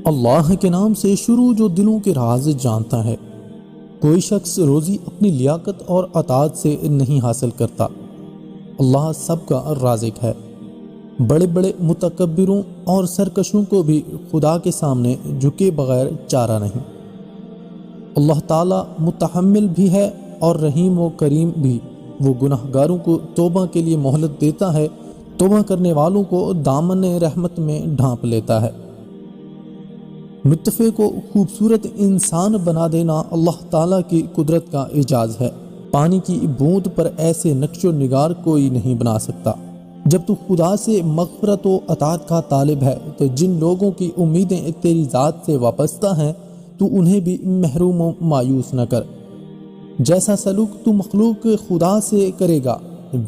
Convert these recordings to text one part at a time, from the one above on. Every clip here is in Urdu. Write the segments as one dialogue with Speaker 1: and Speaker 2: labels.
Speaker 1: اللہ کے نام سے شروع جو دلوں کے راز جانتا ہے۔ کوئی شخص روزی اپنی لیاقت اور اطاعت سے نہیں حاصل کرتا، اللہ سب کا رازق ہے۔ بڑے بڑے متکبروں اور سرکشوں کو بھی خدا کے سامنے جھکے بغیر چارہ نہیں۔ اللہ تعالیٰ متحمل بھی ہے اور رحیم و کریم بھی۔ وہ گناہ گاروں کو توبہ کے لیے مہلت دیتا ہے، توبہ کرنے والوں کو دامن رحمت میں ڈھانپ لیتا ہے۔ نطفے کو خوبصورت انسان بنا دینا اللہ تعالیٰ کی قدرت کا اعجاز ہے۔ پانی کی بوند پر ایسے نقش و نگار کوئی نہیں بنا سکتا۔ جب تو خدا سے مغفرت و اطاعت کا طالب ہے تو جن لوگوں کی امیدیں تیری ذات سے وابستہ ہیں تو انہیں بھی محروم و مایوس نہ کر۔ جیسا سلوک تو مخلوق خدا سے کرے گا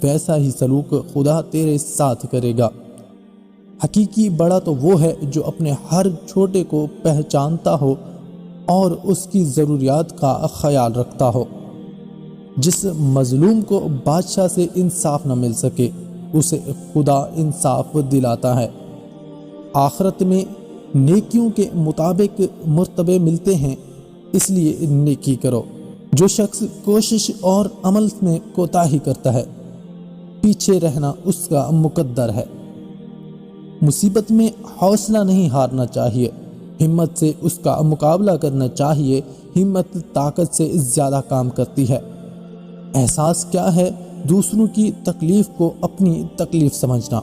Speaker 1: ویسا ہی سلوک خدا تیرے ساتھ کرے گا۔ حقیقی بڑا تو وہ ہے جو اپنے ہر چھوٹے کو پہچانتا ہو اور اس کی ضروریات کا خیال رکھتا ہو۔ جس مظلوم کو بادشاہ سے انصاف نہ مل سکے اسے خدا انصاف دلاتا ہے۔ آخرت میں نیکیوں کے مطابق مرتبے ملتے ہیں، اس لیے نیکی کرو۔ جو شخص کوشش اور عمل میں کوتاہی کرتا ہے پیچھے رہنا اس کا مقدر ہے۔ مصیبت میں حوصلہ نہیں ہارنا چاہیے، ہمت سے اس کا مقابلہ کرنا چاہیے۔ ہمت طاقت سے زیادہ کام کرتی ہے۔ احساس کیا ہے دوسروں کی تکلیف کو اپنی تکلیف سمجھنا۔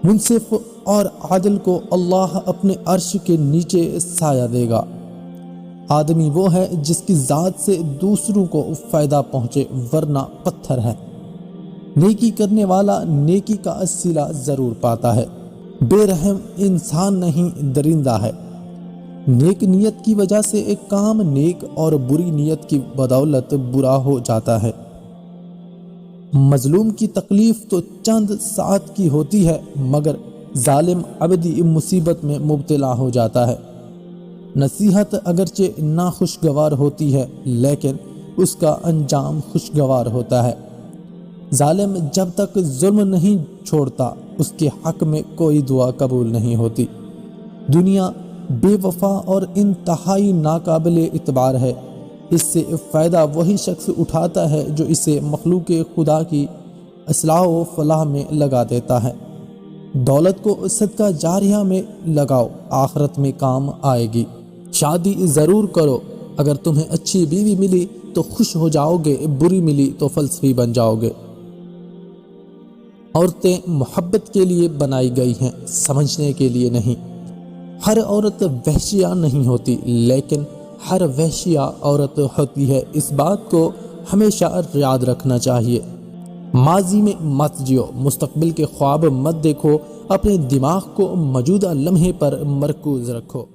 Speaker 1: منصف اور عادل کو اللہ اپنے عرش کے نیچے سایہ دے گا۔ آدمی وہ ہے جس کی ذات سے دوسروں کو فائدہ پہنچے ورنہ پتھر ہے۔ نیکی کرنے والا نیکی کا صلہ ضرور پاتا ہے۔ بے رحم انسان نہیں درندہ ہے۔ نیک نیت کی وجہ سے ایک کام نیک اور بری نیت کی بدولت برا ہو جاتا ہے۔ مظلوم کی تکلیف تو چند ساعت کی ہوتی ہے مگر ظالم ابدی مصیبت میں مبتلا ہو جاتا ہے۔ نصیحت اگرچہ ناخوشگوار ہوتی ہے لیکن اس کا انجام خوشگوار ہوتا ہے۔ ظالم جب تک ظلم نہیں چھوڑتا اس کے حق میں کوئی دعا قبول نہیں ہوتی۔ دنیا بے وفا اور انتہائی ناقابل اعتبار ہے۔ اس سے فائدہ وہی شخص اٹھاتا ہے جو اسے مخلوق خدا کی اصلاح و فلاح میں لگا دیتا ہے۔ دولت کو صدقہ جاریہ میں لگاؤ، آخرت میں کام آئے گی۔ شادی ضرور کرو، اگر تمہیں اچھی بیوی ملی تو خوش ہو جاؤ گے، بری ملی تو فلسفی بن جاؤ گے۔ عورتیں محبت کے لیے بنائی گئی ہیں، سمجھنے کے لیے نہیں۔ ہر عورت وحشیہ نہیں ہوتی لیکن ہر وحشیہ عورت ہوتی ہے، اس بات کو ہمیشہ یاد رکھنا چاہیے۔ ماضی میں مت جیو، مستقبل کے خواب مت دیکھو، اپنے دماغ کو موجودہ لمحے پر مرکوز رکھو۔